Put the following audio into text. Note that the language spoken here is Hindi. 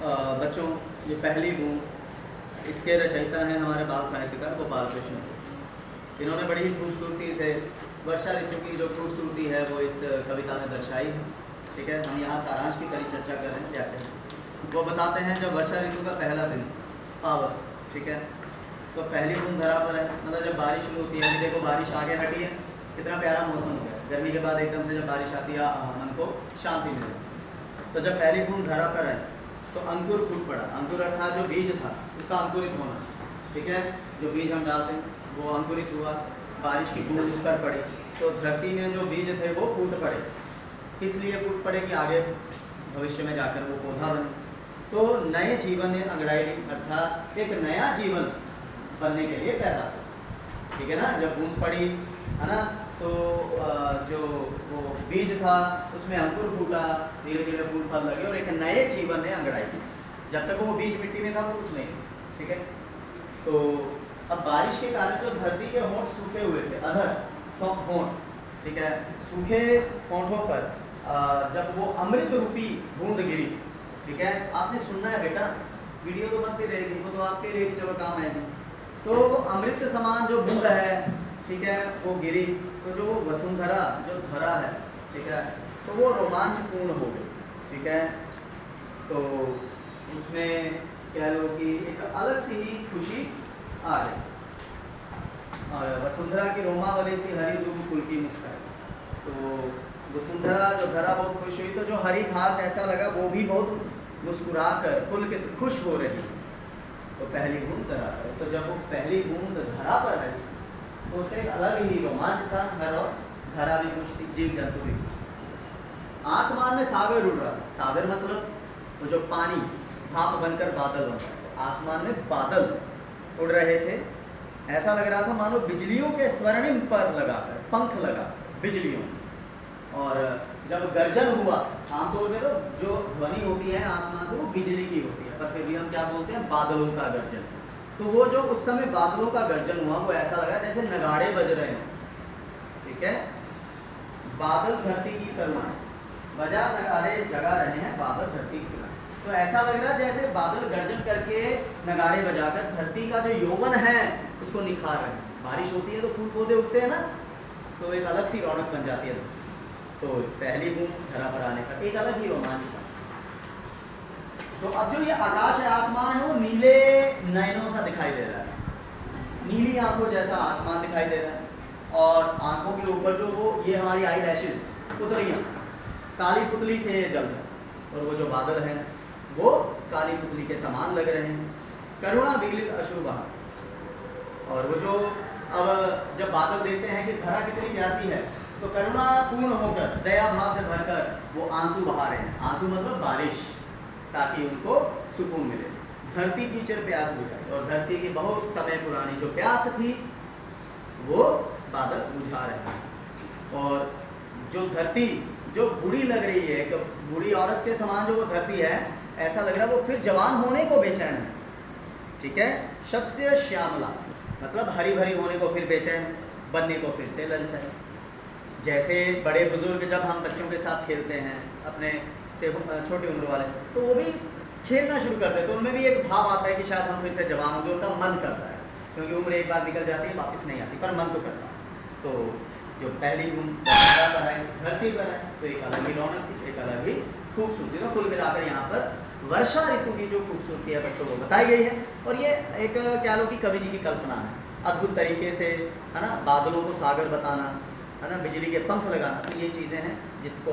बच्चों, ये पहली बूंद इसके रचयिता हैं हमारे बाल साहित्यकार गोपाल कृष्ण। इन्होंने बड़ी ही खूबसूरती से वर्षा ऋतु की जो खूबसूरती है वो इस कविता में दर्शाई है। ठीक है, हम यहाँ सारांश की कड़ी चर्चा कर रहे हैं। क्या करें, वो बताते हैं जब वर्षा ऋतु का पहला दिन पावस, ठीक है, तो पहली बूंद धरा पर है, मतलब जब बारिश शुरू होती है। अभी देखो बारिश आगे हटी है, कितना प्यारा मौसम हो गया। गर्मी के बाद एकदम से जब बारिश आती है मन को शांति मिले। तो जब पहली बूंद धरा पर है तो अंकुर फूट पड़ा। अंकुर अर्थात जो बीज था उसका अंकुरित होना, ठीक है, जो बीज हम डालते हैं वो अंकुरित हुआ, बारिश की बूंद उस पर पड़ी तो धरती में जो बीज थे वो फूट पड़े। किस लिए फूट पड़े कि आगे भविष्य में जाकर वो पौधा बने। तो नए जीवन ने अंगड़ाई ली, अर्थात एक नया जीवन बनने के लिए पैदा हुआ। ठीक है ना, जब बूंद पड़ी है ना, तो जो वो बीज था उसमें अंकुर फूटा, धीरे धीरे फूल फल लगे और एक नए जीवन ने अंगड़ाई की। जब तक वो बीज मिट्टी में था वो कुछ नहीं, ठीक है। तो अब बारिश के कारण जो धरती के होंठ सूखे हुए थे, अधर होंठ, ठीक है, सूखे होंठों पर जब वो अमृत रूपी बूंद गिरी, ठीक है। आपने सुनना है बेटा, वीडियो तो बनती रहेगी, वो तो आपके लिए चलो काम आएगी। तो वो अमृत समान जो बूंद है, ठीक है, वो गिरी तो जो वो वसुंधरा जो धरा है, ठीक है, तो वो रोमांचपूर्ण हो गई, ठीक है। तो उसमें कह लो कि एक अलग सी ही खुशी आ गई और वसुंधरा की रोमावली सी हरी दूब कुल की मुस्कान। तो वसुंधरा जो धरा बहुत खुश हुई, तो जो हरी घास ऐसा लगा वो भी बहुत मुस्कुरा कर कुल के खुश हो रही। तो पहली बूंद धरा पर, तो जब वो पहली बूंद धरा पर आई तो उसे एक अलग ही रोमांच था। घर और धरा भी खुश थी, जीव जंतु भी खुश थी। आसमान में सागर उड़ रहा था। सागर मतलब वो जो पानी भाप बनकर बादल बनता है, तो आसमान में बादल उड़ रहे थे। ऐसा लग रहा था मानो बिजलियों के स्वर्णिम पर लगाकर, पंख लगा बिजलियों। और जब गर्जन हुआ, आमतौर पर तो जो ध्वनि होती है आसमान से वो बिजली की होती है, पर फिर भी हम क्या बोलते हैं, बादलों का गर्जन। तो वो जो उस समय बादलों का गर्जन हुआ वो ऐसा लगा जैसे नगाड़े बज रहे हैं, ठीक है। बादल धरती की करुणा, बजा नगाड़े जगा रहे हैं बादल धरती की करुणा। तो ऐसा लग रहा जैसे बादल गर्जन करके नगाड़े बजाकर धरती का जो यौवन है उसको निखार रहे हैं। बारिश होती है तो फूल पौधे उगते हैं ना, तो एक अलग सी रौनक बन जाती है। तो पहली बूंद धरा पर आने का एक अलग ही रोमांच था। तो अब जो ये आकाश है, आसमान है, वो नीले नयनों सा दिखाई दे रहा है, नीली आंखों जैसा आसमान दिखाई दे रहा है। और आंखों के ऊपर जो वो ये हमारी आई लैशेस, पुतलियाँ, काली पुतली से ये जल है और वो जो बादल हैं वो काली पुतली के समान लग रहे हैं। करुणा विगलित अश्रु बहा, और वो जो अब जब बादल देखते हैं कि धरा कितनी प्यासी है तो करुणा पूर्ण होकर दया भाव से भरकर वो आंसू बहा रहे हैं। आंसू मतलब बारिश, ताकि उनको सुकून मिले। धरती की चिर प्यास बुझाई, और धरती की बहुत समय पुरानी जो प्यास थी वो बादल बुझा रहे हैं। और जो धरती जो बूढ़ी लग रही है, एक बूढ़ी औरत के समान जो वो धरती है, ऐसा लग रहा है वो फिर जवान होने को बेचैन है, ठीक है। शस्य श्यामला मतलब हरी भरी होने को फिर बेचैन, बनने को फिर से ललचाए। जैसे बड़े बुजुर्ग जब हम बच्चों के साथ खेलते हैं अपने से छोटी उम्र वाले, तो वो भी खेलना शुरू करते हैं, तो उनमें भी एक भाव आता है कि शायद हम फिर से जवान होंगे। उनका मन करता है, क्योंकि उम्र एक बार निकल जाती है वापस नहीं आती, पर मन तो करता है। तो जो पहली बूंद पर है, धरती पर है, तो एक अलग ही रौनक थी, एक अलग ही खूबसूरती। तो कुल मिलाकर यहाँ पर वर्षा ऋतु की जो खूबसूरती है बच्चों को बताई गई है। और ये एक क्या लो कि कवि जी की कल्पना है, अद्भुत तरीके से, है ना, बादलों को सागर बताना, है ना, बिजली के पंख लगाना, ये चीज़ें हैं जिसको